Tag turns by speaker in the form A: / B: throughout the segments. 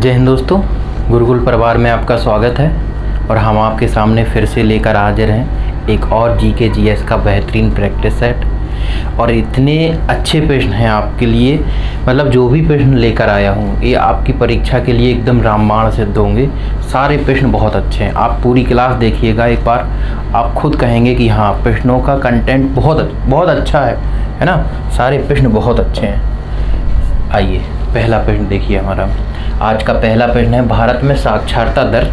A: जय हिंद दोस्तों, गुरुकुल परिवार में आपका स्वागत है। और हम आपके सामने फिर से लेकर हाजिर हैं एक और जीके जीएस का बेहतरीन प्रैक्टिस सेट। और इतने अच्छे प्रश्न हैं आपके लिए, मतलब जो भी प्रश्न लेकर आया हूँ ये आपकी परीक्षा के लिए एकदम रामबाण सिद्ध होंगे। सारे प्रश्न बहुत अच्छे हैं, आप पूरी क्लास देखिएगा एक बार, आप खुद कहेंगे कि हाँ प्रश्नों का कंटेंट बहुत अच्छा है ना। सारे प्रश्न बहुत अच्छे हैं। आइए पहला प्रश्न देखिए हमारा। आज का पहला प्रश्न है, भारत में साक्षरता दर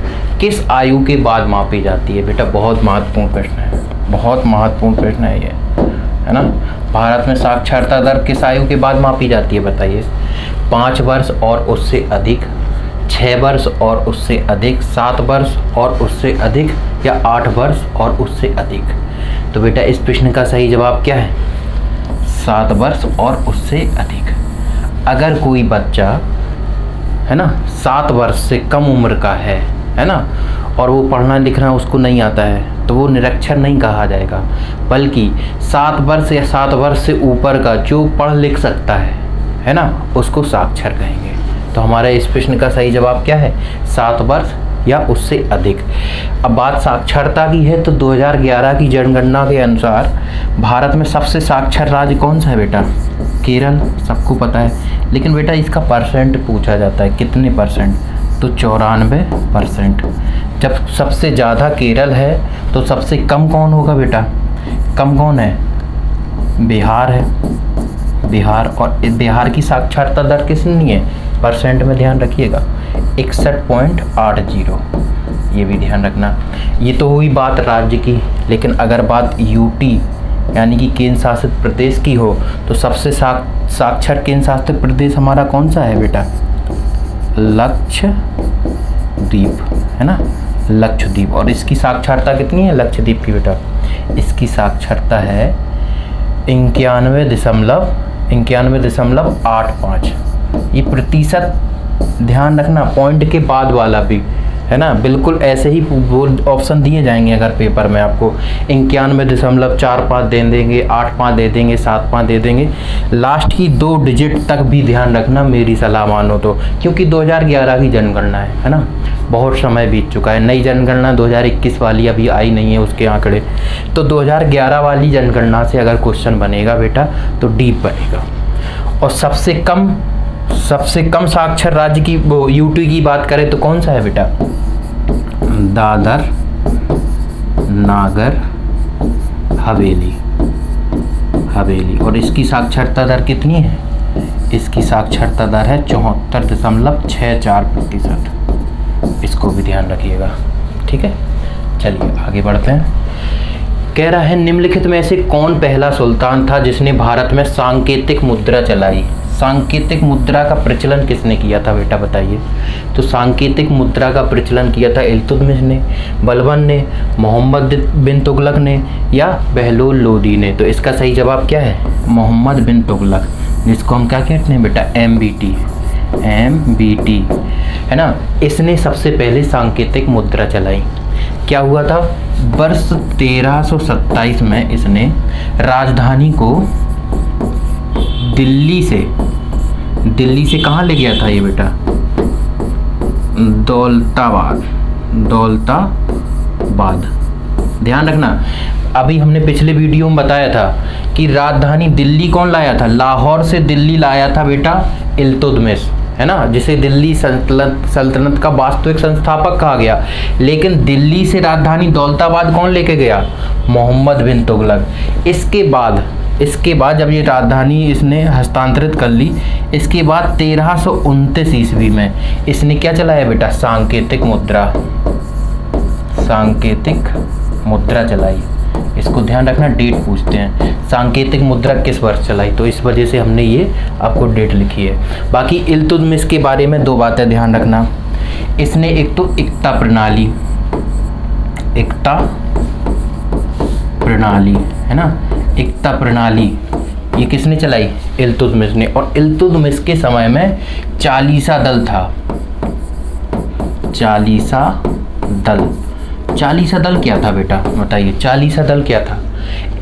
A: किस आयु के बाद मापी जाती है? बेटा बहुत महत्वपूर्ण प्रश्न है, बहुत महत्वपूर्ण प्रश्न है ये, है ना। भारत में साक्षरता दर किस आयु के बाद मापी जाती है बताइए? 5 वर्ष और उससे अधिक, 6 वर्ष और उससे अधिक, 7 वर्ष और उससे अधिक, या 8 वर्ष और उससे अधिक? तो बेटा इस प्रश्न का सही जवाब क्या है? 7 वर्ष और उससे अधिक। अगर कोई बच्चा है ना 7 वर्ष से कम उम्र का है ना, और वो पढ़ना लिखना उसको नहीं आता है, तो वो निरक्षर नहीं कहा जाएगा, बल्कि 7 वर्ष या 7 वर्ष से ऊपर का जो पढ़ लिख सकता है ना, उसको साक्षर कहेंगे। तो हमारा इस प्रश्न का सही जवाब क्या है? 7 वर्ष या उससे अधिक। अब बात साक्षरता की है तो 2011 की जनगणना के अनुसार भारत में सबसे साक्षर राज्य कौन सा है बेटा? केरल, सबको पता है। लेकिन बेटा इसका परसेंट पूछा जाता है, कितने परसेंट? तो 94%। जब सबसे ज़्यादा केरल है तो सबसे कम कौन होगा बेटा? कम कौन है? बिहार है, बिहार। और बिहार की साक्षरता दर कितनी है? परसेंट में ध्यान रखिएगा, 61.80। ये भी ध्यान रखना। ये तो हुई बात राज्य की, लेकिन अगर बात यूटी यानी कि केंद्र शासित प्रदेश की हो तो सबसे साक्षर केंद्र शासित प्रदेश हमारा कौन सा है बेटा? लक्षद्वीप, है ना, लक्षद्वीप। और इसकी साक्षरता कितनी है लक्षद्वीप की बेटा? इसकी साक्षरता है 91.85। ये प्रतिशत ध्यान रखना, पॉइंट के बाद वाला भी, है ना। बिल्कुल ऐसे ही ऑप्शन दिए जाएंगे अगर पेपर में आपको 91.45 दे देंगे, 85 दे देंगे, 75 दे देंगे। लास्ट की 2 डिजिट तक भी ध्यान रखना मेरी सलाह मानो तो, क्योंकि 2011 की जनगणना है ना, बहुत समय बीत चुका है। नई जनगणना 2021 वाली अभी आई नहीं है उसके आंकड़े, तो 2011 वाली जनगणना से अगर क्वेश्चन बनेगा बेटा तो डीप बनेगा। और सबसे कम साक्षर राज्य की वो यूटी की बात करें तो कौन सा है बेटा? दादर नागर हवेली। और इसकी साक्षरता दर कितनी है? इसकी साक्षरता दर है 74.64%। इसको भी ध्यान रखिएगा, ठीक है। चलिए आगे बढ़ते हैं। कह रहा है, निम्नलिखित में से कौन पहला सुल्तान था जिसने भारत में सांकेतिक मुद्रा चलाई? सांकेतिक मुद्रा का प्रचलन किसने किया था बेटा बताइए? तो सांकेतिक मुद्रा का प्रचलन किया था इल्तुतमिश ने, बलबन ने, मोहम्मद बिन तुगलक ने, या बहलोल लोदी ने? तो इसका सही जवाब क्या है? मोहम्मद बिन तुगलक, जिसको हम क्या कहते हैं बेटा? MBT, है ना। इसने सबसे पहले सांकेतिक मुद्रा चलाई। क्या हुआ था? वर्ष 1327 में इसने राजधानी को दिल्ली से कहाँ ले गया था ये बेटा? दौलताबाद। ध्यान रखना, अभी हमने पिछले वीडियो में बताया था कि राजधानी दिल्ली कौन लाया था? लाहौर से दिल्ली लाया था बेटा इल्तुतमिश, है ना, जिसे दिल्ली सल्तनत का वास्तविक संस्थापक कहा गया। लेकिन दिल्ली से राजधानी दौलताबाद कौन लेके गया? मोहम्मद बिन तुगलक। इसके बाद जब ये राजधानी इसने हस्तांतरित कर ली, इसके बाद 1329 ईस्वी में इसने क्या चलाया बेटा? सांकेतिक मुद्रा चलाई। इसको ध्यान रखना, डेट पूछते हैं सांकेतिक मुद्रा किस वर्ष चलाई, तो इस वजह से हमने ये आपको डेट लिखी है। बाकी इल्तुतमिश के बारे में 2 बातें ध्यान रखना। इसने एक तो एकता प्रणाली, है ना, एकता प्रणाली, ये किसने चलाई? इल्तुतमिश ने। और इल्तुतमिश के समय में चालीसा दल था। चालीसा दल क्या था बेटा बताइए? चालीसा दल क्या था?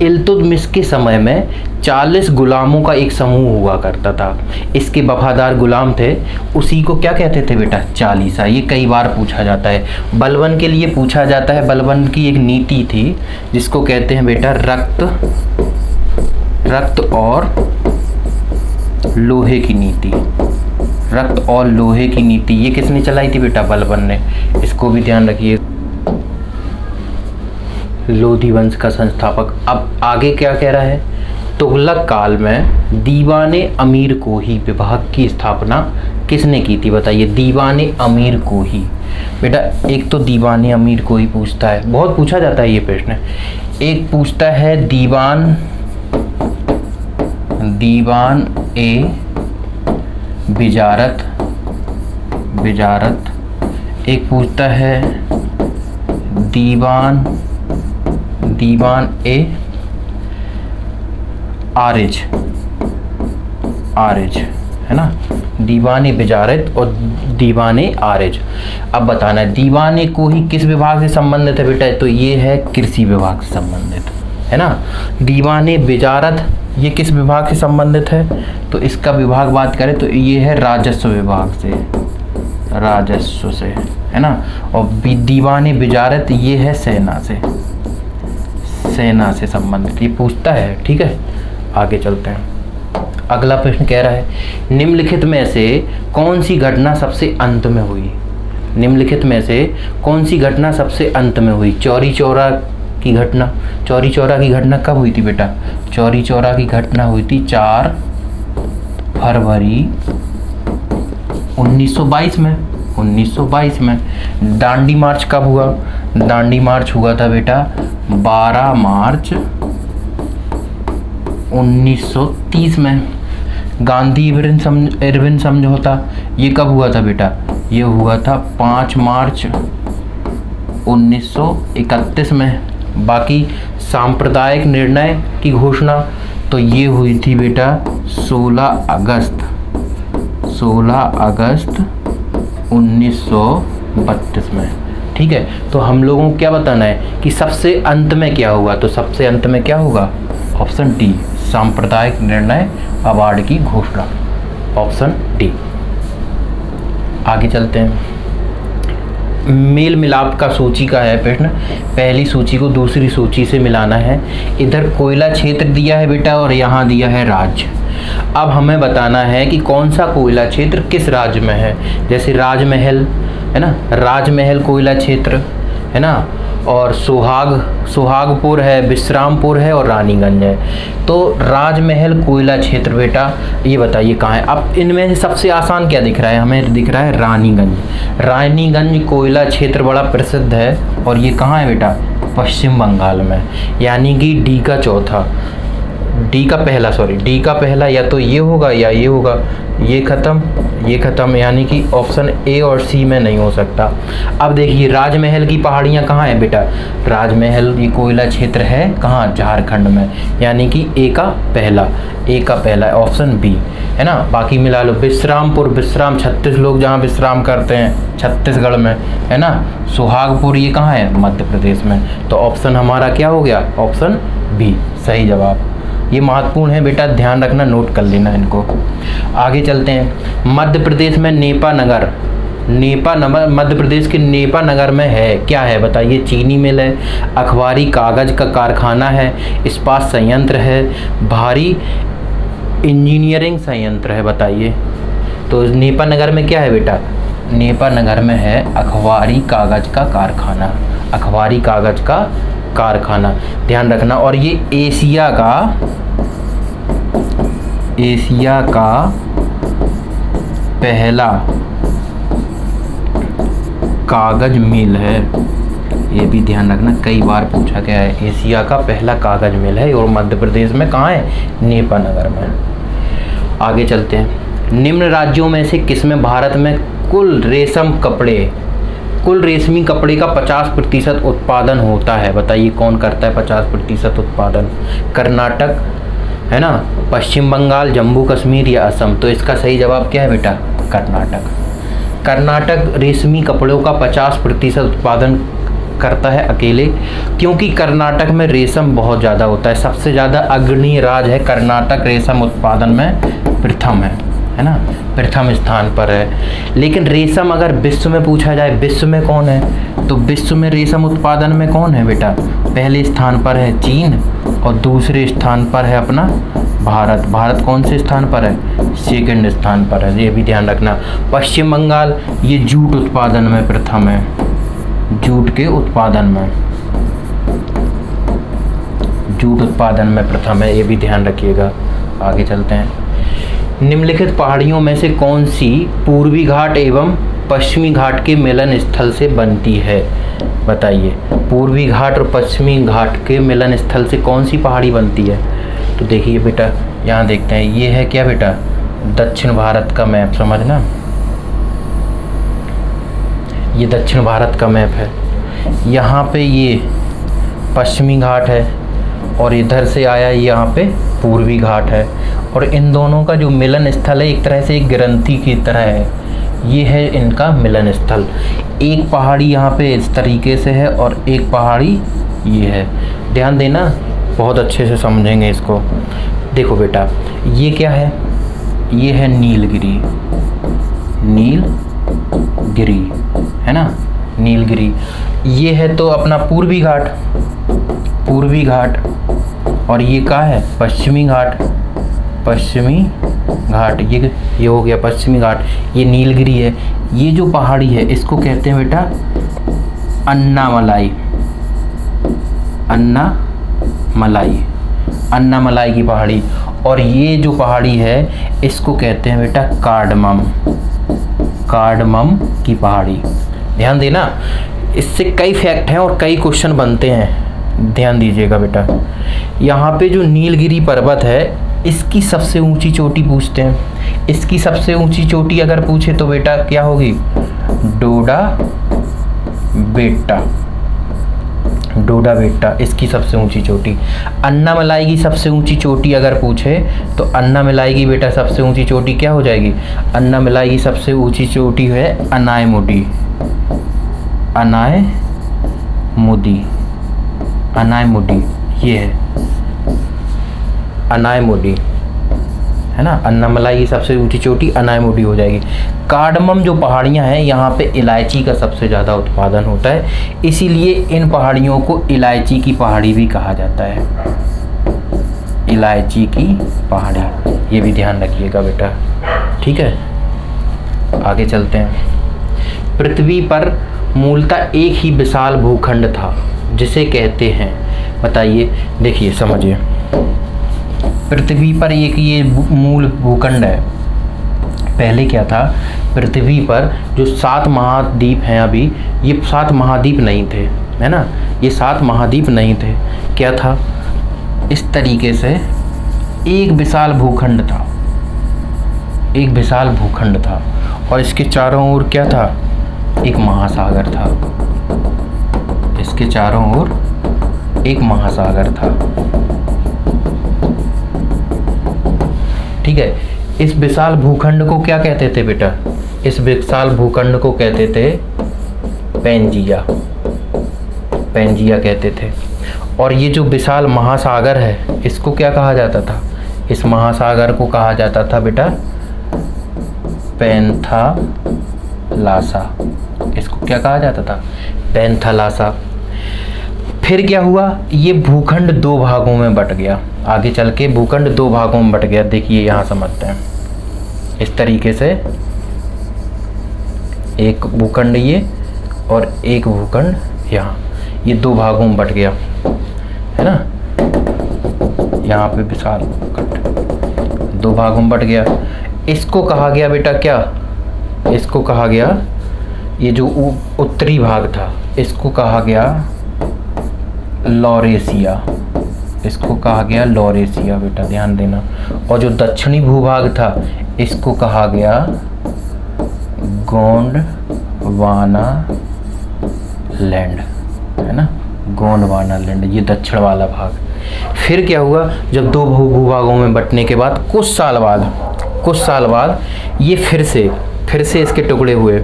A: इल्तुतमिश के समय में 40 गुलामों का एक समूह हुआ करता था। इसके वफादार गुलाम थे, उसी को क्या कहते थे बेटा? चालीसा। ये कई बार पूछा जाता है। बलबन के लिए पूछा जाता है। बलबन की एक नीति थी जिसको कहते हैं बेटा रक्त और लोहे की नीति। रक्त और लोहे की नीति ये किसने चलाई थी बेटा? बलबन ने। इसको भी ध्यान रखिए। लोधी वंश का संस्थापक। अब आगे क्या कह रहा है? तुगलक काल में दीवाने अमीर को ही विभाग की स्थापना किसने की थी? बताइए। दीवाने अमीर को ही। बेटा एक तो दीवाने अमीर को ही पूछता है, बहुत पूछा जाता है ये प्रश्न। एक पूछता है दीवान ए बिजारत। एक पूछता है दीवान ए आरिज, है ना? दीवाने बिजारत और दीवाने आरिज। अब बताना है दीवाने को ही किस विभाग से संबंधित है बेटा? तो ये है कृषि विभाग से संबंधित, है ना? दीवाने बिजारत ये किस विभाग से संबंधित है? तो इसका विभाग बात करें तो ये है राजस्व विभाग से, राजस्व से, है ना? और दीवाने बिजारत ये है सेना से संबंधित। ये पूछता है, ठीक है? आगे चलते हैं। अगला प्रश्न कह रहा है निम्नलिखित में से कौन सी घटना सबसे अंत में हुई? निम्नलिखित में से कौन सी घटना सबसे अंत में हुई? चौरी चौरा की घटना। चौरी चौरा की घटना कब हुई थी बेटा? चौरी चौरा की घटना हुई थी 4 फरवरी 1922 में। 1922 में। दांडी मार्च कब हुआ? दांडी मार्च हुआ था बेटा 12 मार्च 1930 में। गांधी इरविन समझौता ये कब हुआ था बेटा? ये हुआ था 5 मार्च 1931 में। बाकी सांप्रदायिक निर्णय की घोषणा तो ये हुई थी बेटा 16 अगस्त 1932 में। ठीक है, तो हम लोगों को क्या बताना है कि सबसे अंत में क्या हुआ? तो सबसे अंत में क्या होगा? ऑप्शन डी, सांप्रदायिक निर्णय अवार्ड की घोषणा। Option D. आगे चलते हैं। मेल मिलाप का सूची का है प्रश्न। पहली सूची को दूसरी सूची से मिलाना है। इधर कोयला क्षेत्र दिया है बेटा और यहाँ दिया है राज्य। अब हमें बताना है कि कौन सा कोयला क्षेत्र किस राज्य में है। जैसे राजमहल है ना, राजमहल कोयला क्षेत्र है ना, और सुहागपुर है, विश्रामपुर है और रानीगंज है। तो राजमहल कोयला क्षेत्र बेटा ये बताइए कहाँ है। अब इनमें से सबसे आसान क्या दिख रहा है? हमें दिख रहा है रानीगंज। रानीगंज कोयला क्षेत्र बड़ा प्रसिद्ध है और ये कहाँ है बेटा? पश्चिम बंगाल में। यानी कि डी का पहला या तो ये होगा या ये होगा। ये ख़त्म, यानी कि ऑप्शन ए और सी में नहीं हो सकता। अब देखिए राजमहल की पहाड़ियाँ कहाँ है बेटा? राजमहल ये कोयला क्षेत्र है कहाँ? झारखंड में। यानी कि ए का पहला ऑप्शन बी, है ना। बाकी मिला लो। विश्राम 36 लोग जहाँ विश्राम करते हैं छत्तीसगढ़ में, है ना। सुहागपुर ये कहाँ है? मध्य प्रदेश में। तो ऑप्शन हमारा क्या हो गया? ऑप्शन बी सही जवाब। ये महत्वपूर्ण है बेटा, ध्यान रखना, नोट कर लेना इनको। आगे चलते हैं। मध्य प्रदेश में मध्य प्रदेश के नेपा नगर में है क्या है? बताइए। चीनी मिल है, अखबारी कागज़ का कारखाना है, इस्पात संयंत्र है, भारी इंजीनियरिंग संयंत्र है। बताइए। तो नेपा नगर में क्या है बेटा? नेपा नगर में है अखबारी कागज़ का कारखाना। ध्यान रखना। और ये एशिया का पहला कागज मिल है। ये भी ध्यान रखना, कई बार पूछा गया है। एशिया का पहला कागज मिल है और मध्य प्रदेश में कहाँ है? नेपा नगर में। आगे चलते हैं। निम्न राज्यों में से किसमें भारत में कुल रेशमी कपड़े का 50% उत्पादन होता है? बताइए कौन करता है 50% उत्पादन? कर्नाटक, है ना, पश्चिम बंगाल, जम्मू कश्मीर या असम। तो इसका सही जवाब क्या है बेटा? कर्नाटक रेशमी कपड़ों का 50% उत्पादन करता है अकेले, क्योंकि कर्नाटक में रेशम बहुत ज़्यादा होता है। सबसे ज़्यादा अग्रणी राज्य है कर्नाटक, रेशम उत्पादन में प्रथम है ना, प्रथम स्थान पर है। लेकिन रेशम अगर विश्व में पूछा जाए, विश्व में कौन है, तो विश्व में रेशम उत्पादन में कौन है बेटा? पहले स्थान पर है चीन और दूसरे स्थान पर है अपना भारत। भारत कौन से स्थान पर है? सेकंड स्थान पर है, ये भी ध्यान रखना। पश्चिम बंगाल ये जूट उत्पादन में प्रथम है, जूट के उत्पादन में, जूट उत्पादन में प्रथम है, ये भी ध्यान रखिएगा। आगे चलते हैं। निम्नलिखित पहाड़ियों में से कौन सी पूर्वी घाट एवं पश्चिमी घाट के मिलन स्थल से बनती है? बताइए, पूर्वी घाट और पश्चिमी घाट के मिलन स्थल से कौन सी पहाड़ी बनती है? तो देखिए बेटा, यहाँ देखते हैं, ये है क्या बेटा? दक्षिण भारत का मैप, समझना, ये दक्षिण भारत का मैप है। यहाँ पे ये पश्चिमी घाट है और इधर से आया यहाँ पे पूर्वी घाट है, और इन दोनों का जो मिलन स्थल है एक तरह से एक ग्रंथि की तरह है, ये है इनका मिलन स्थल। एक पहाड़ी यहाँ पे इस तरीके से है और एक पहाड़ी ये है। ध्यान देना, बहुत अच्छे से समझेंगे इसको। देखो बेटा, ये क्या है? ये है नीलगिरी, नीलगिरी है ना, नीलगिरी। ये है तो अपना पूर्वी घाट, पूर्वी घाट, और ये क्या है? पश्चिमी घाट, पश्चिमी घाट। ये हो गया पश्चिमी घाट, ये नीलगिरी है। ये जो पहाड़ी है इसको कहते हैं बेटा अन्नामलाई, अन्नामलाई, अन्नामलाई की पहाड़ी। और ये जो पहाड़ी है इसको कहते हैं बेटा कार्डमम, कार्डमम की पहाड़ी। ध्यान देना, इससे कई फैक्ट हैं और कई क्वेश्चन बनते हैं, ध्यान दीजिएगा बेटा। यहाँ पे जो नीलगिरी पर्वत है इसकी सबसे ऊंची चोटी पूछते हैं। इसकी सबसे ऊंची चोटी अगर पूछे तो बेटा क्या होगी? डोडा बेट्टा, डोडा बेट्टा इसकी सबसे ऊंची चोटी। अन्नामलाई की सबसे ऊंची चोटी अगर पूछे तो अन्नामलाई की बेटा सबसे ऊंची चोटी क्या हो जाएगी? अन्नामलाई की सबसे ऊंची चोटी है अनायमुडी, अनायमुडी, अनायमुडी, ये है अनायमुडी, है ना। अन्नामलाई की सबसे ऊंची चोटी अनायमुडी हो जाएगी। कार्डमम जो पहाड़ियाँ हैं यहाँ पे इलायची का सबसे ज़्यादा उत्पादन होता है, इसीलिए इन पहाड़ियों को इलायची की पहाड़ी भी कहा जाता है, इलायची की पहाड़ी। ये भी ध्यान रखिएगा बेटा, ठीक है। आगे चलते हैं। पृथ्वी पर मूलतः एक ही विशाल भूखंड था जिसे कहते हैं, बताइए, देखिए समझिए। पृथ्वी पर एक ये मूल भूखंड है। पहले क्या था? पृथ्वी पर जो 7 महाद्वीप हैं, अभी ये 7 महाद्वीप नहीं थे, है ना, ये 7 महाद्वीप नहीं थे। क्या था? इस तरीके से एक विशाल भूखंड था, एक विशाल भूखंड था, और इसके चारों ओर क्या था? एक महासागर था, इसके चारों ओर एक महासागर था, ठीक है। इस विशाल भूखंड को क्या कहते थे बेटा? इस विशाल भूखंड को कहते थे पैंजिया, पैंजिया कहते थे। और ये जो विशाल महासागर है इसको क्या कहा जाता था? इस महासागर को कहा जाता था बेटा पैंथालासा, इसको क्या कहा जाता था? पैंथालासा। फिर क्या हुआ? ये भूखंड 2 भागों में बट गया, आगे चल के भूखंड 2 भागों में बट गया। देखिए यहाँ समझते हैं, इस तरीके से एक भूखंड ये और एक भूखंड यहाँ, ये 2 भागों में बट गया, है ना। यहाँ पे विशाल भूखंड 2 भागों में बट गया। इसको कहा गया बेटा क्या? इसको कहा गया, ये जो उत्तरी भाग था इसको कहा गया लॉरेशिया, इसको कहा गया लॉरेशिया बेटा, ध्यान देना। और जो दक्षिणी भूभाग था इसको कहा गया गोंडवाना लैंड, है ना, गोंडवाना लैंड, ये दक्षिण वाला भाग। फिर क्या हुआ? जब 2 भूभागों में बंटने के बाद कुछ साल बाद ये फिर से फिर से इसके टुकड़े हुए।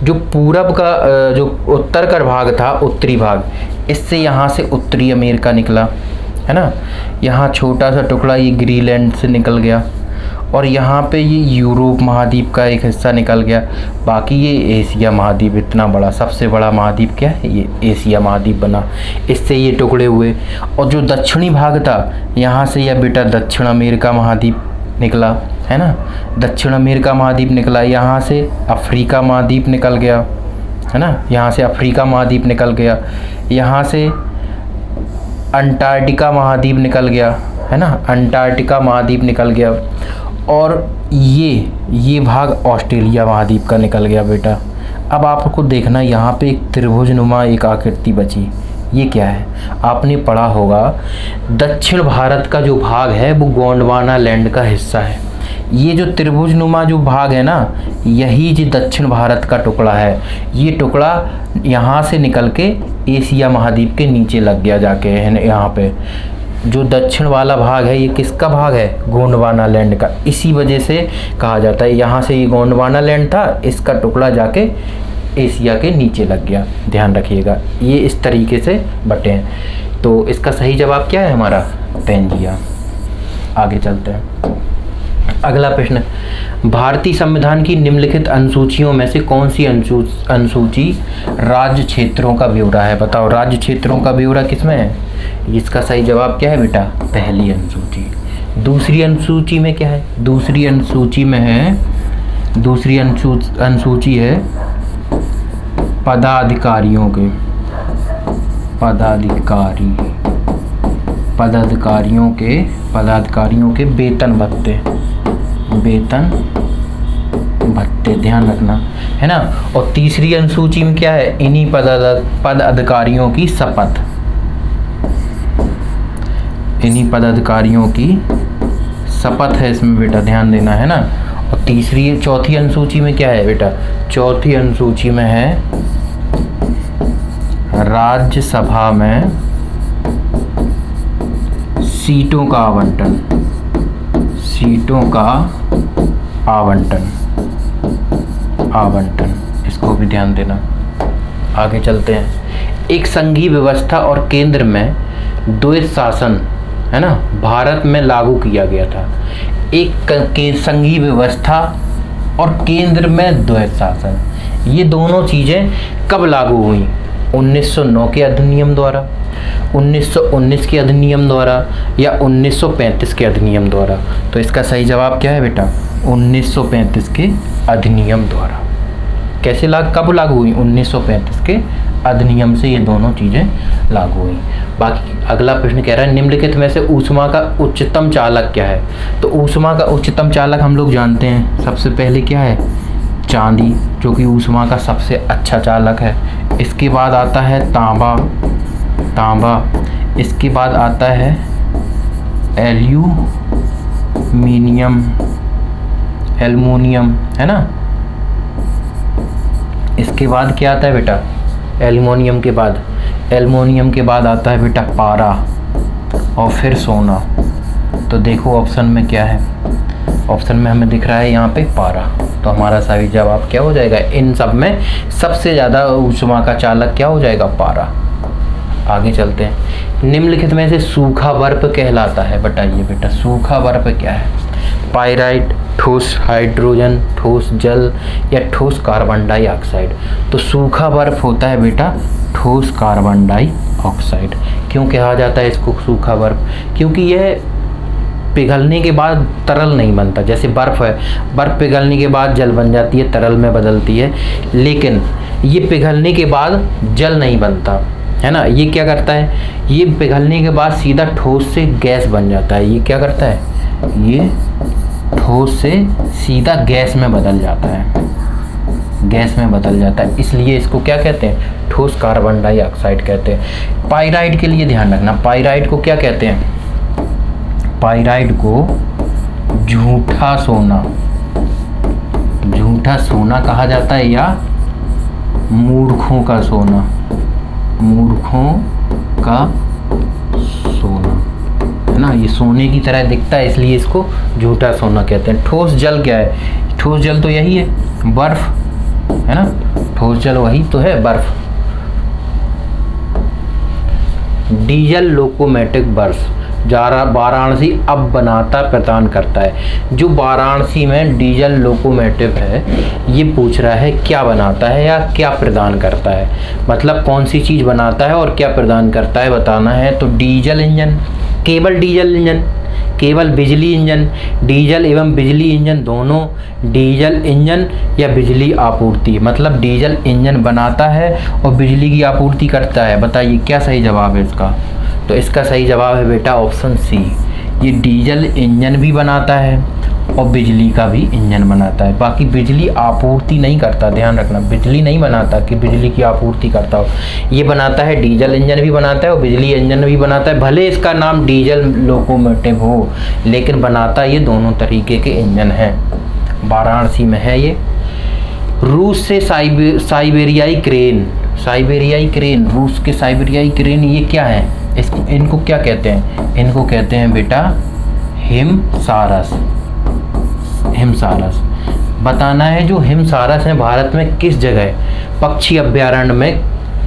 A: जो पूरब का जो उत्तर का भाग था, उत्तरी भाग, इससे यहाँ से उत्तरी अमेरिका निकला, है ना। यहाँ छोटा सा टुकड़ा ये ग्रीनलैंड से निकल गया, और यहाँ पे ये यूरोप महाद्वीप का एक हिस्सा निकल गया। बाकी ये एशिया महाद्वीप, इतना बड़ा, सबसे बड़ा महाद्वीप क्या है, ये एशिया महाद्वीप बना, इससे ये टुकड़े हुए। और जो दक्षिणी भाग था, यहाँ से यह बेटा दक्षिण अमेरिका महाद्वीप निकला, है ना। दक्षिण अमेरिका महाद्वीप निकला, यहाँ से अफ्रीका महाद्वीप निकल गया, है ना। यहाँ से अफ्रीका महाद्वीप निकल गया, यहाँ से अंटार्कटिका महाद्वीप निकल गया, है ना, अंटार्कटिका महाद्वीप निकल गया। और ये भाग ऑस्ट्रेलिया महाद्वीप का निकल गया बेटा। अब आपको देखना, यहाँ पे एक त्रिभुजनुमा एक आकृति बची, ये क्या है, आपने पढ़ा होगा दक्षिण भारत का जो भाग है वो गोंडवाना लैंड का हिस्सा है। ये जो त्रिभुजनुमा जो भाग है ना, यही जो दक्षिण भारत का टुकड़ा है, ये टुकड़ा यहाँ से निकल के एशिया महाद्वीप के नीचे लग गया जाके, है यहाँ पे। जो दक्षिण वाला भाग है, ये किसका भाग है, गोंडवाना लैंड का। इसी वजह से कहा जाता है, यहाँ से ये गोंडवाना लैंड था, इसका टुकड़ा जाके एशिया के नीचे लग गया, ध्यान रखिएगा। ये इस तरीके से बटे हैं। तो इसका सही जवाब क्या है हमारा, पैंजिया। आगे चलते हैं। अगला प्रश्न, भारतीय संविधान की निम्नलिखित अनुसूचियों में से कौन सी अनुसूची राज्य क्षेत्रों का ब्यौरा है। बताओ, राज्य क्षेत्रों का ब्यौरा किसमें है। इसका सही जवाब क्या है बेटा, पहली अनुसूची। दूसरी अनुसूची में क्या है, दूसरी अनुसूची में है, दूसरी अनुसूची है पदाधिकारियों के, पदाधिकारियों के वेतन भत्ते, ध्यान रखना, है ना। और तीसरी अनुसूची में क्या है, इन्हीं पदाधिकारियों की शपथ, इन्हीं पदाधिकारियों की शपथ है इसमें बेटा, ध्यान देना, है ना। और चौथी अनुसूची में क्या है बेटा, चौथी अनुसूची में है राज्यसभा में सीटों का आवंटन, इसको भी ध्यान देना। आगे चलते हैं। एक संघीय व्यवस्था और केंद्र में द्वैत शासन, है ना, भारत में लागू किया गया था। एक संघीय व्यवस्था और केंद्र में द्वैत शासन, ये दोनों चीज़ें कब लागू हुई, 1909 के अधिनियम द्वारा, 1919 के अधिनियम द्वारा, या 1935 के अधिनियम द्वारा। तो इसका सही जवाब क्या है बेटा, 1935 के अधिनियम द्वारा। कैसे कब लागू हुई, 1935 के अधिनियम से ये दोनों चीज़ें लागू हुई। बाकी अगला प्रश्न कह रहा है, निम्नलिखित में से ऊष्मा का उच्चतम चालक क्या है। तो ऊष्मा का उच्चतम चालक हम लोग जानते हैं, सबसे पहले क्या है, चांदी, जो कि ऊष्मा का सबसे अच्छा चालक है। इसके बाद आता है तांबा, इसके बाद आता है एल्युमिनियम, है ना। इसके बाद क्या आता है बेटा, एल्युमिनियम के बाद आता है बेटा पारा, और फिर सोना। तो देखो ऑप्शन में क्या है, ऑप्शन में हमें दिख रहा है यहाँ पे पारा। तो हमारा सही जवाब क्या हो जाएगा, इन सब में सबसे ज़्यादा ऊष्मा का चालक क्या हो जाएगा, पारा। आगे चलते हैं। निम्नलिखित में से सूखा बर्फ कहलाता है, बताइए बेटा सूखा बर्फ क्या है। पाइराइट, ठोस हाइड्रोजन, ठोस जल, या ठोस कार्बन डाइऑक्साइड। तो सूखा बर्फ होता है बेटा ठोस कार्बन डाइऑक्साइड। क्यों कहा जाता है इसको सूखा बर्फ, क्योंकि यह पिघलने के बाद तरल नहीं बनता। जैसे बर्फ़ है, बर्फ़ पिघलने के बाद जल बन जाती है, तरल में बदलती है, लेकिन ये पिघलने के बाद जल नहीं बनता, है ना। ये क्या करता है, ये पिघलने के बाद सीधा ठोस से गैस बन जाता है। ये क्या करता है, ये ठोस से सीधा गैस में बदल जाता है, इसलिए इसको क्या कहते हैं, ठोस कार्बन डाइऑक्साइड कहते हैं। पाइराइट के लिए ध्यान रखना, पाइराइट को क्या कहते हैं, पाइराइट को झूठा सोना कहा जाता है, या मूर्खों का सोना है ना। ये सोने की तरह दिखता है, इसलिए इसको झूठा सोना कहते हैं। ठोस जल क्या है, ठोस जल तो यही है, बर्फ, है ना, ठोस जल वही तो है बर्फ। डीजल लोकोमोटिव बर्फ वाराणसी अब बनाता प्रदान करता है। जो वाराणसी में डीजल लोकोमोटिव है ये पूछ रहा है क्या बनाता है या क्या प्रदान करता है, मतलब कौन सी चीज़ बनाता है और क्या प्रदान करता है बताना है। तो डीजल इंजन, केवल डीजल इंजन, केवल बिजली इंजन, डीजल एवं बिजली इंजन दोनों, डीजल इंजन या बिजली आपूर्ति, मतलब डीजल इंजन बनाता है और बिजली की आपूर्ति करता है। बताइए क्या सही जवाब है इसका। तो इसका सही जवाब है बेटा ऑप्शन सी, ये डीजल इंजन भी बनाता है और बिजली का भी इंजन बनाता है, बाकी बिजली आपूर्ति नहीं करता। ध्यान रखना, बिजली नहीं बनाता कि बिजली की आपूर्ति करता हो, ये बनाता है डीजल इंजन भी बनाता है और बिजली इंजन भी बनाता है। भले इसका नाम डीजल लोकोमोटिव हो लेकिन बनाता ये दोनों तरीके के इंजन हैं। वाराणसी में है ये। रूस से साइबेरियाई क्रेन, साइबेरियाई क्रेन, रूस के साइबेरियाई क्रेन ये क्या है, इनको क्या कहते हैं, इनको कहते हैं बेटा हिमसारस। हिमसारस बताना है। जो हिमसारस है भारत में किस जगह पक्षी अभ्यारण्य में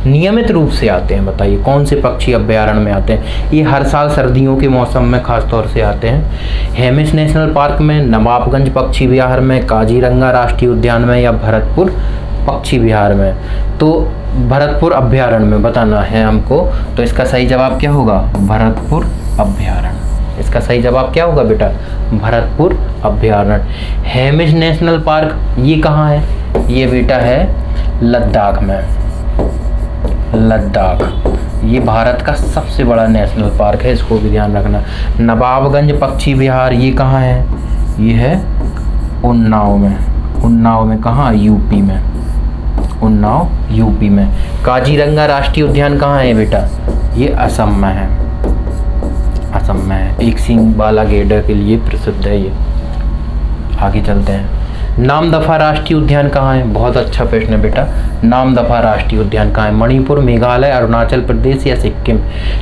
A: नियमित रूप से आते हैं, बताइए कौन से पक्षी अभ्यारण्य में आते हैं। ये हर साल सर्दियों के मौसम में खास तौर से आते हैं। हेमिस नेशनल पार्क में, नवाबगंज पक्षी विहार में, काजीरंगा राष्ट्रीय उद्यान में या भरतपुर पक्षी विहार में। तो भरतपुर अभ्यारण्य में बताना है हमको। तो इसका सही जवाब क्या होगा, भरतपुर अभ्यारण्य। इसका सही जवाब क्या होगा बेटा, भरतपुर अभ्यारण्य। हेमिस नेशनल पार्क ये कहाँ है, ये बेटा है लद्दाख में। लद्दाख ये भारत का सबसे बड़ा नेशनल पार्क है, इसको भी ध्यान रखना। नवाबगंज पक्षी विहार ये कहाँ है, ये है उन्नाव में। उन्नाव में कहाँ, यूपी में। उन्नाव यूपी में। काजीरंगा राष्ट्रीय उद्यान कहाँ है बेटा, ये असम में है। असम में है, एक सींग वाला गेंडा के लिए प्रसिद्ध है ये। आगे चलते हैं। नामदफा राष्ट्रीय उद्यान कहाँ है, बहुत अच्छा प्रश्न है बेटा। नामदफा राष्ट्रीय उद्यान कहाँ है, मणिपुर, मेघालय, अरुणाचल प्रदेश या सिक्किम।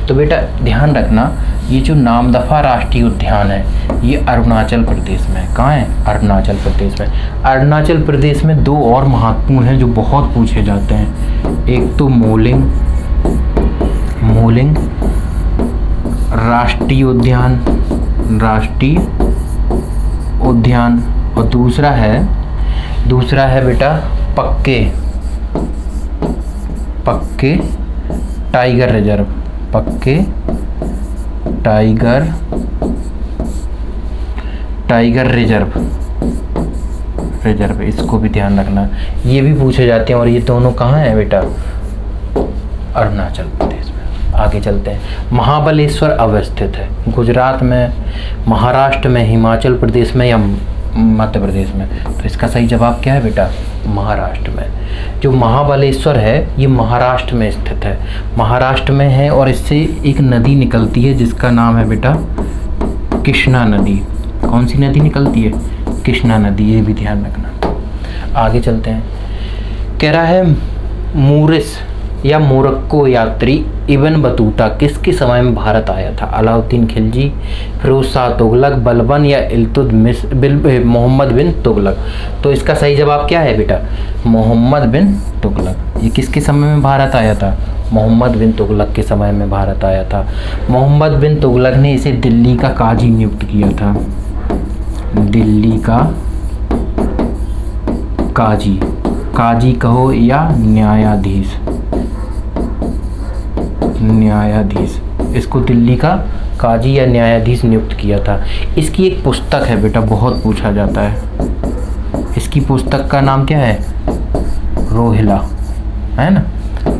A: तो बेटा ध्यान रखना, ये जो नामदफा राष्ट्रीय उद्यान है ये अरुणाचल प्रदेश में है। कहाँ है, अरुणाचल प्रदेश में। अरुणाचल प्रदेश में दो और महत्वपूर्ण हैं जो बहुत पूछे जाते हैं। एक तो मोलिंग, मोलिंग राष्ट्रीय उद्यान, राष्ट्रीय उद्यान, और दूसरा है बेटा पक्के, पक्के टाइगर रिजर्व। पक्के टाइगर रिजर्व, रिजर्व, इसको भी ध्यान रखना, ये भी पूछे जाते हैं। और ये दोनों कहाँ हैं बेटा, अरुणाचल प्रदेश में। आगे चलते हैं। महाबलेश्वर अवस्थित है गुजरात में, महाराष्ट्र में, हिमाचल प्रदेश में या मध्य प्रदेश में। तो इसका सही जवाब क्या है बेटा, महाराष्ट्र में। जो महाबलेश्वर है ये महाराष्ट्र में स्थित है, महाराष्ट्र में है। और इससे एक नदी निकलती है जिसका नाम है बेटा कृष्णा नदी। कौन सी नदी निकलती है, कृष्णा नदी, ये भी ध्यान रखना। आगे चलते हैं। कह रहा है मूरिस या मोरक्को यात्री इब्न बतूता किसके समय में भारत आया था, अलाउद्दीन खिलजी, फिरोज शाह तुगलक, बलबन या मोहम्मद बिन तुगलक। तो इसका सही जवाब क्या है बेटा, मोहम्मद बिन तुगलक। ये किसके समय में भारत आया था, मोहम्मद बिन तुगलक के समय में भारत आया था। मोहम्मद बिन तुगलक ने इसे दिल्ली का काजी नियुक्त किया था। दिल्ली का काजी, काजी कहो या न्यायाधीश, न्यायाधीश, इसको दिल्ली का काजी या न्यायाधीश नियुक्त किया था। इसकी एक पुस्तक है बेटा, बहुत पूछा जाता है। इसकी पुस्तक का नाम क्या है, रोहिला, है ना,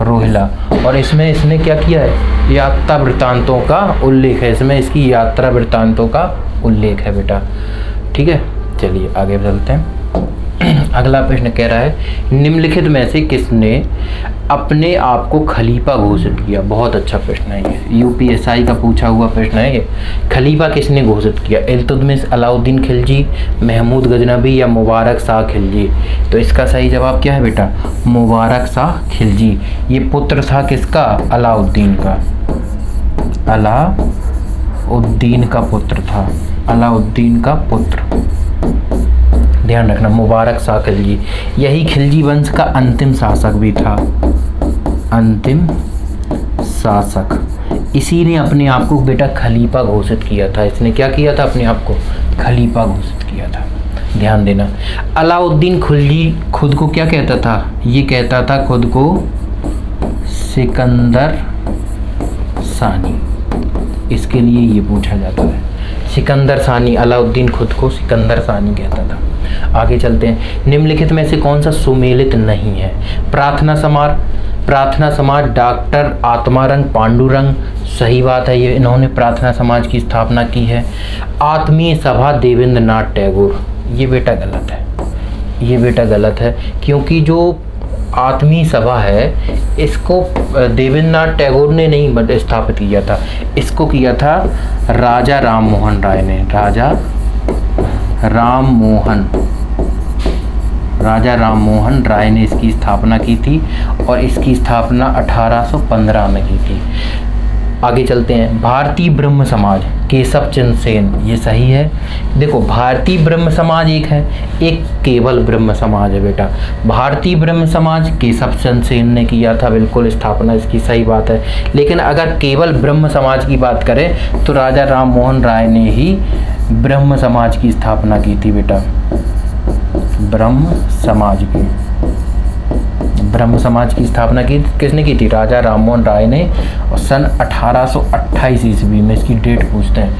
A: रोहिला। और इसमें इसने क्या किया है, यात्रा वृत्तांतों का उल्लेख है। इसमें इसकी यात्रा वृत्तांतों का उल्लेख है बेटा। ठीक है, चलिए आगे चलते हैं। अगला प्रश्न कह रहा है निम्नलिखित में से किसने अपने आप को खलीफा घोषित किया। बहुत अच्छा प्रश्न है ये, यूपीएसआई का पूछा हुआ प्रश्न है ये। खलीफा किसने घोषित किया, इल्तुतमिश, अलाउद्दीन खिलजी, महमूद गजनबी या मुबारक शाह खिलजी। तो इसका सही जवाब क्या है बेटा, मुबारक शाह खिलजी। ये पुत्र था किसका, अलाउद्दीन का, अलाउद्दीन का पुत्र था, अलाउद्दीन का पुत्र। ध्यान रखना, मुबारक शाह खिलजी, यही खिलजी वंश का अंतिम शासक भी था, अंतिम शासक। इसी ने अपने आप को बेटा खलीफा घोषित किया था। इसने क्या किया था? अपने आप को खलीफा घोषित किया था। ध्यान देना, अलाउद्दीन खिलजी खुद को क्या कहता था? ये कहता था खुद को सिकंदर सानी। इसके लिए ये पूछा जाता है, सिकंदर सानी। अलाउद्दीन खुद को सिकंदर सानी कहता था। आगे चलते हैं। निम्नलिखित में से कौन सा सुमेलित नहीं है? प्रार्थना समाज डॉक्टर आत्मारंग पांडुरंग, सही बात है, ये इन्होंने प्रार्थना समाज की स्थापना की है। आत्मीय सभा देवेंद्र नाथ टैगोर, ये बेटा गलत है, ये बेटा गलत है, क्योंकि जो आत्मीय सभा है इसको देवेंद्र नाथ टैगोर ने नहीं स्थापित किया था, इसको किया था राजा राम मोहन राय ने। राजा राम मोहन राय ने इसकी स्थापना की थी और इसकी स्थापना 1815 में की थी। आगे चलते हैं। भारतीय ब्रह्म समाज केशव चंद्र सेन, ये सही है। देखो, भारतीय ब्रह्म समाज एक है, एक केवल ब्रह्म समाज है बेटा। भारतीय ब्रह्म समाज केशव चंद्र सेन ने किया था, बिल्कुल स्थापना इसकी सही बात है। लेकिन अगर केवल ब्रह्म समाज की बात करें तो राजा राम मोहन राय ने ही ब्रह्म समाज की स्थापना की थी बेटा। ब्रह्म समाज की स्थापना किसने की थी? राजा राममोहन राय ने, और सन 1828 ईस्वी में, इसकी डेट पूछते हैं,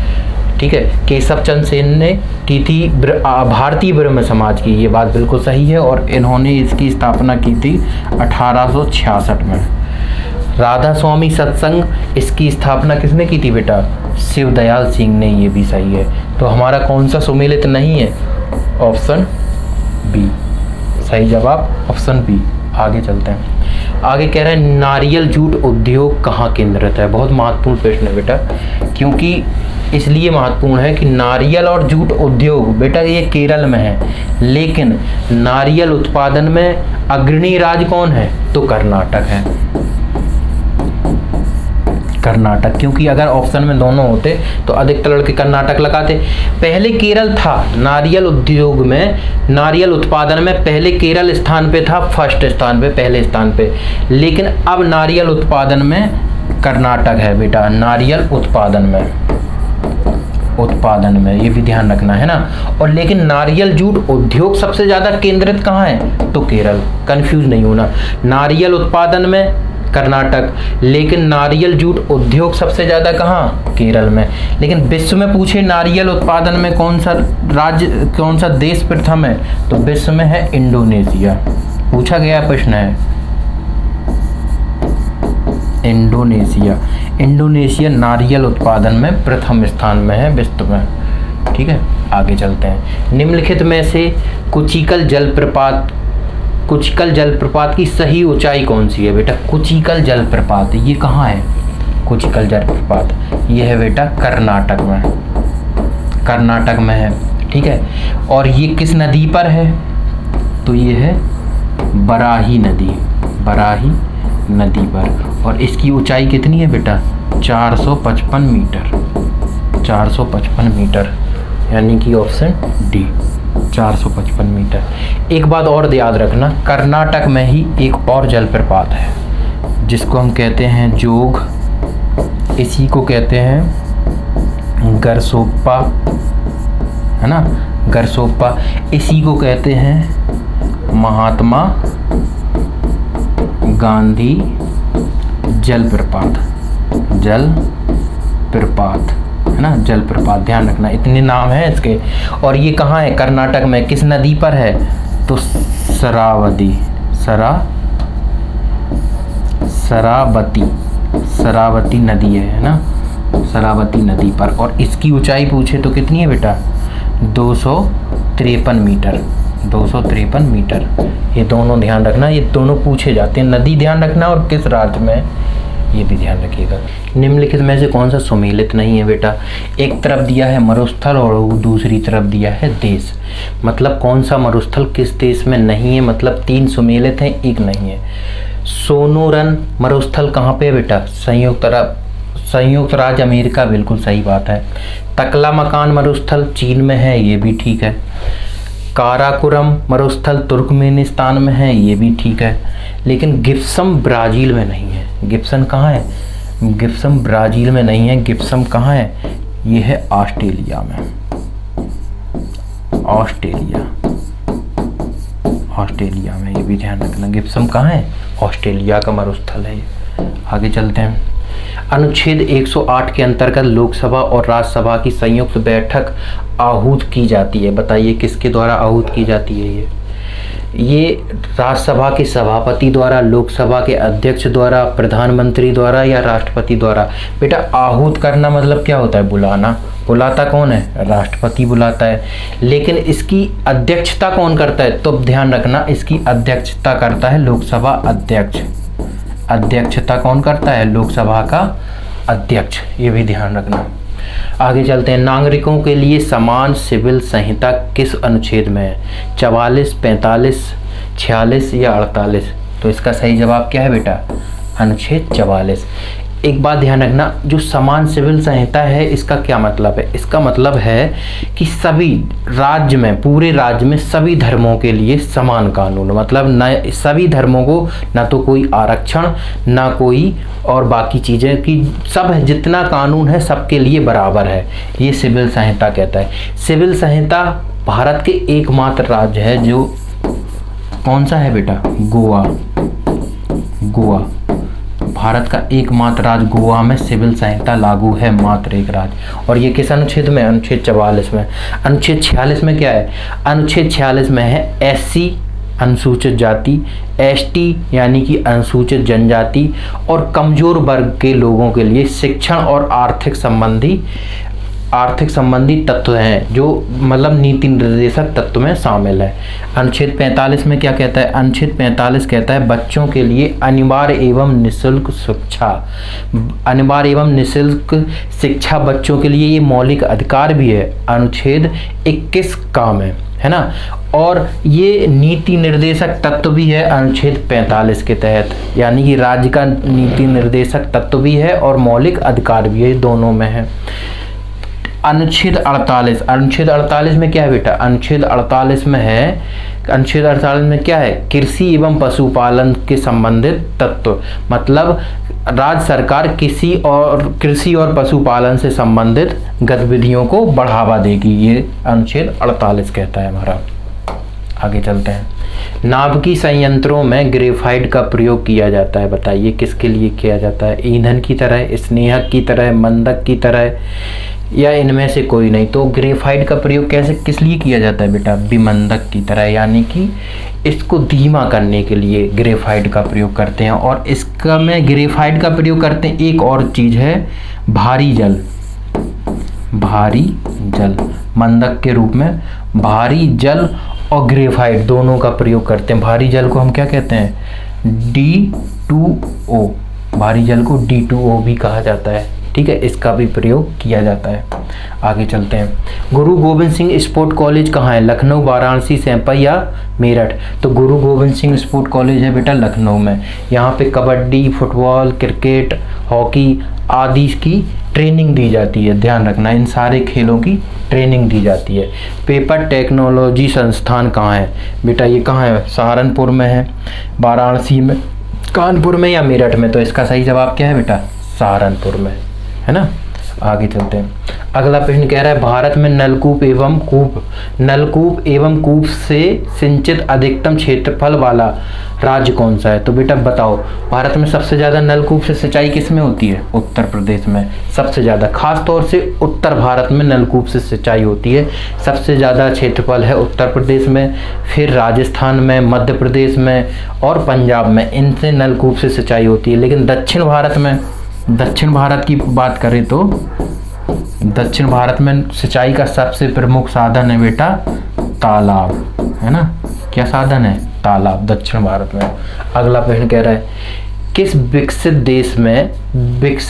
A: ठीक है। केशव चंद्र सेन ने की थी भारतीय ब्रह्म समाज की, ये बात बिल्कुल सही है, और इन्होंने इसकी स्थापना की थी 1866 में। राधा स्वामी सत्संग, इसकी स्थापना किसने की थी बेटा? शिवदयाल सिंह ने, ये भी सही है। तो हमारा कौन सा सुमेलित नहीं है? ऑप्शन बी, सही जवाब ऑप्शन बी। आगे चलते हैं। आगे कह रहे हैं नारियल जूट उद्योग कहाँ केंद्रित है? बहुत महत्वपूर्ण प्रश्न है बेटा, क्योंकि इसलिए महत्वपूर्ण है कि नारियल और जूट उद्योग बेटा ये केरल में है, लेकिन नारियल उत्पादन में अग्रणी राज्य कौन है? तो कर्नाटक है, कर्नाटक। क्योंकि अगर ऑप्शन में दोनों होते तो अधिकतर लड़के कर्नाटक लगाते। पहले केरल था नारियल उद्योग में, नारियल उत्पादन में पहले केरल स्थान पे था, फर्स्ट स्थान पे, पहले स्थान पे। लेकिन अब नारियल उत्पादन में कर्नाटक है बेटा, नारियल उत्पादन में ये भी ध्यान रखना है ना। और लेकिन नारियल जूट उद्योग सबसे ज़्यादा केंद्रित कहाँ है? तो केरल, कंफ्यूज नहीं होना। नारियल उत्पादन में कर्नाटक, लेकिन नारियल जूट उद्योग सबसे ज़्यादा कहाँ? केरल में। लेकिन विश्व में पूछे नारियल उत्पादन में कौन सा राज्य, कौन सा देश प्रथम है? तो विश्व में है इंडोनेशिया, पूछा गया प्रश्न है इंडोनेशिया नारियल उत्पादन में प्रथम स्थान में है विश्व में, ठीक है। आगे चलते हैं। निम्नलिखित में से कुचिकल जलप्रपात की सही ऊंचाई कौन सी है बेटा? कुचिकल जलप्रपात ये कहाँ है? कुचिकल जलप्रपात ये है बेटा कर्नाटक में है, ठीक है। और ये किस नदी पर है? तो ये है बराही नदी पर, और इसकी ऊंचाई कितनी है बेटा? 455 मीटर, यानी कि ऑप्शन डी 455 मीटर। एक बात और याद रखना, कर्नाटक में ही एक और जलप्रपात है जिसको हम कहते हैं जोग, इसी को कहते हैं गरसोप्पा, है ना, गरसोप्पा। इसी को कहते हैं महात्मा गांधी जलप्रपात, है ना, जलप्रपात। ध्यान रखना, इतने नाम हैं इसके। और ये कहाँ है? कर्नाटक में। किस नदी पर है? तो शरावती नदी है ना, शरावती नदी पर। और इसकी ऊंचाई पूछे तो कितनी है बेटा? 253 मीटर। ये दोनों ध्यान रखना, ये दोनों पूछे जाते हैं। नदी ध्यान रखना और किस राज्य में, ये भी ध्यान रखिएगा। निम्नलिखित में से कौन सा सुमेलित नहीं है बेटा? एक तरफ दिया है मरुस्थल और दूसरी तरफ दिया है देश। मतलब कौन सा मरुस्थल किस देश में नहीं है, मतलब 3 सुमेलित हैं, एक नहीं है। सोनोरन मरुस्थल कहाँ पे है बेटा? संयुक्त राज्य अमेरिका, बिल्कुल सही बात है। तकला मकान मरुस्थल चीन में है, ये भी ठीक है। काराकोरम मरुस्थल तुर्कमेनिस्तान में है, ये भी ठीक है। लेकिन गिब्सम ब्राज़ील में नहीं है। गिब्सन कहाँ है? गिब्सम ब्राज़ील में नहीं है। गिब्सम कहाँ है? ये है ऑस्ट्रेलिया में। ऑस्ट्रेलिया में, ये भी ध्यान रखना। गिब्सम कहाँ है? ऑस्ट्रेलिया का मरुस्थल है ये। आगे चलते हैं। अनुच्छेद 108 के अंतर्गत लोकसभा और राज्यसभा की संयुक्त बैठक आहूत की जाती है। बताइए किसके द्वारा आहूत की जाती है? ये राज्यसभा के सभापति द्वारा, लोकसभा के अध्यक्ष द्वारा, प्रधानमंत्री द्वारा या राष्ट्रपति द्वारा। बेटा आहूत करना मतलब क्या होता है? बुलाना। बुलाता कौन है? राष्ट्रपति बुलाता है। लेकिन इसकी अध्यक्षता कौन करता है? तो ध्यान रखना, इसकी अध्यक्षता करता है लोकसभा अध्यक्ष। अध्यक्षता कौन करता है? लोकसभा का अध्यक्ष। ये भी ध्यान रखना। आगे चलते हैं। नागरिकों के लिए समान सिविल संहिता किस अनुच्छेद में है? 44, 45, 46 या 48? तो इसका सही जवाब क्या है बेटा? अनुच्छेद 44। एक बात ध्यान रखना, जो समान सिविल संहिता है इसका क्या मतलब है? इसका मतलब है कि सभी राज्य में, पूरे राज्य में सभी धर्मों के लिए समान कानून, मतलब न सभी धर्मों को ना तो कोई आरक्षण ना कोई और बाकी चीज़ें की, सब जितना कानून है सबके लिए बराबर है। ये सिविल संहिता कहता है। सिविल संहिता भारत के एकमात्र राज्य है जो, कौन सा है बेटा? गोवा। गोवा भारत का एकमात्र राज्य, गोवा में सिविल संहिता लागू है, मात्र एक राज्य। और ये किस अनुच्छेद में? अनुच्छेद 44 में। अनुच्छेद 46 में क्या है? अनुच्छेद 46 में है एससी अनुसूचित जाति, एसटी यानी कि अनुसूचित जनजाति और कमजोर वर्ग के लोगों के लिए शिक्षण और आर्थिक संबंधी तत्व हैं, जो मतलब नीति निर्देशक तत्व में शामिल है। अनुच्छेद 45 में क्या कहता है? अनुच्छेद 45 कहता है बच्चों के लिए अनिवार्य एवं निःशुल्क शिक्षा। अनिवार्य एवं निःशुल्क शिक्षा बच्चों के लिए ये मौलिक अधिकार भी है। अनुच्छेद 21 काम है ना। और ये नीति निर्देशक तत्व भी है अनुच्छेद 45 के तहत, यानी कि राज्य का नीति निर्देशक तत्व भी है और मौलिक अधिकार भी है, दोनों में है। अनुच्छेद 48, अनुच्छेद 48 में क्या है बेटा? अनुच्छेद 48 में है, अनुच्छेद 48 में क्या है? कृषि एवं पशुपालन के संबंधित तत्व, मतलब राज्य सरकार कृषि और पशुपालन से संबंधित गतिविधियों को बढ़ावा देगी, ये अनुच्छेद 48 कहता है हमारा। आगे चलते हैं। नाभिकीय संयंत्रों में ग्रेफाइट का प्रयोग किया जाता है। बताइए किसके लिए किया जाता है? ईंधन की तरह, स्नेहक की तरह, मंदक की तरह या इनमें से कोई नहीं। तो ग्रेफाइट का प्रयोग कैसे, किस लिए किया जाता है बेटा? विमंदक की तरह, यानी कि इसको धीमा करने के लिए ग्रेफाइट का प्रयोग करते हैं। और इसका में ग्रेफाइट का प्रयोग करते हैं, एक और चीज़ है भारी जल। भारी जल मंदक के रूप में भारी जल और ग्रेफाइट दोनों का प्रयोग करते हैं। भारी जल को हम क्या कहते हैं? D2O। भारी जल को D2O भी कहा जाता है, ठीक है। इसका भी प्रयोग किया जाता है। आगे चलते हैं। गुरु गोविंद सिंह स्पोर्ट कॉलेज कहाँ है? लखनऊ, वाराणसी, सैंपई या मेरठ? तो गुरु गोविंद सिंह स्पोर्ट कॉलेज है बेटा लखनऊ में। यहाँ पे कबड्डी, फुटबॉल, क्रिकेट, हॉकी आदि की ट्रेनिंग दी जाती है। ध्यान रखना, इन सारे खेलों की ट्रेनिंग दी जाती है। पेपर टेक्नोलॉजी संस्थान कहाँ है बेटा? ये कहाँ है? सहारनपुर में है, वाराणसी में, कानपुर में या मेरठ में? तो इसका सही जवाब क्या है बेटा? सहारनपुर में, है ना। आगे चलते हैं। अगला प्रश्न कह रहा है भारत में नलकूप एवं कूप से सिंचित अधिकतम क्षेत्रफल वाला राज्य कौन सा है? तो बेटा बताओ, भारत में सबसे ज़्यादा नलकूप से सिंचाई किस में होती है? उत्तर प्रदेश में सबसे ज़्यादा, खास तौर से उत्तर भारत में नलकूप से सिंचाई होती है। सबसे ज़्यादा क्षेत्रफल है उत्तर प्रदेश में, फिर राजस्थान में, मध्य प्रदेश में और पंजाब में, इनसे नलकूप से सिंचाई होती है। लेकिन दक्षिण भारत की बात करें तो दक्षिण भारत में सिंचाई का सबसे प्रमुख साधन है बेटा तालाब, है ना। क्या साधन है? तालाब, दक्षिण भारत में। अगला प्रश्न कह रहा है किस विकसित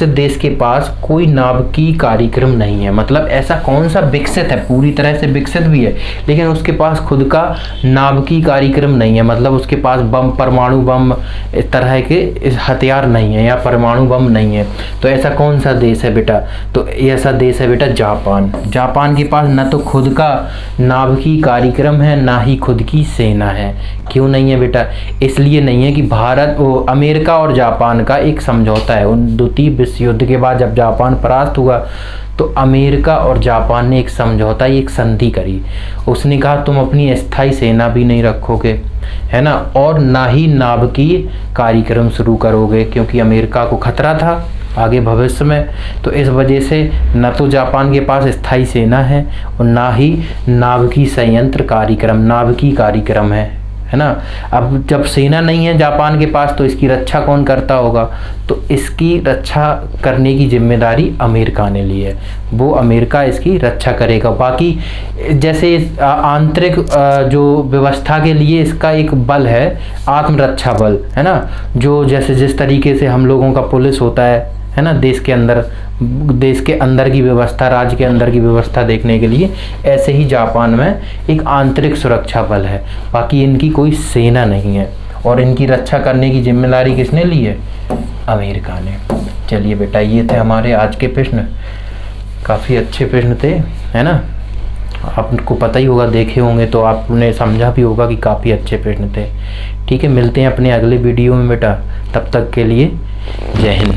A: देश के पास कोई नाभिकीय कार्यक्रम नहीं है। मतलब ऐसा कौन सा विकसित है, पूरी तरह से विकसित भी है लेकिन उसके पास खुद का नाभिकीय कार्यक्रम नहीं है। मतलब उसके पास बम, परमाणु बम इस तरह के हथियार नहीं है या परमाणु बम नहीं है। तो ऐसा कौन सा देश है बेटा? तो ऐसा देश है बेटा जापान। जापान के पास न तो खुद का नाभिकीय कार्यक्रम है ना ही खुद की सेना है। क्यों नहीं है बेटा? इसलिए नहीं है कि अमेरिका और जापान का एक समझौता है। उन द्वितीय विश्व युद्ध के बाद जब जापान परास्त हुआ तो अमेरिका और जापान ने एक समझौता, एक संधि करी। उसने कहा तुम अपनी अस्थायी सेना भी नहीं रखोगे, है ना, और ना ही नाभिकीय कार्यक्रम शुरू करोगे, क्योंकि अमेरिका को खतरा था आगे भविष्य में। तो इस वजह से न तो जापान के पास स्थायी सेना है और ना ही नाभिकीय संयंत्र नाभिकीय कार्यक्रम है ना। अब जब सेना नहीं है जापान के पास तो इसकी रक्षा कौन करता होगा? तो इसकी रक्षा करने की जिम्मेदारी अमेरिका ने ली है। वो अमेरिका इसकी रक्षा करेगा। बाकी जैसे आंतरिक जो व्यवस्था के लिए इसका एक बल है, आत्मरक्षा बल, है ना, जो जैसे जिस तरीके से हम लोगों का पुलिस होता है ना, देश के अंदर की व्यवस्था, राज्य के अंदर की व्यवस्था देखने के लिए, ऐसे ही जापान में एक आंतरिक सुरक्षा बल है। बाकी इनकी कोई सेना नहीं है और इनकी रक्षा करने की जिम्मेदारी किसने ली है? अमेरिका ने। चलिए बेटा, ये थे हमारे आज के प्रश्न। काफ़ी अच्छे प्रश्न थे, है ना। आपको पता ही होगा, देखे होंगे तो आपने समझा भी होगा कि काफ़ी अच्छे प्रश्न थे। ठीक है, मिलते हैं अपने अगले वीडियो में बेटा। तब तक के लिए जय हिंद।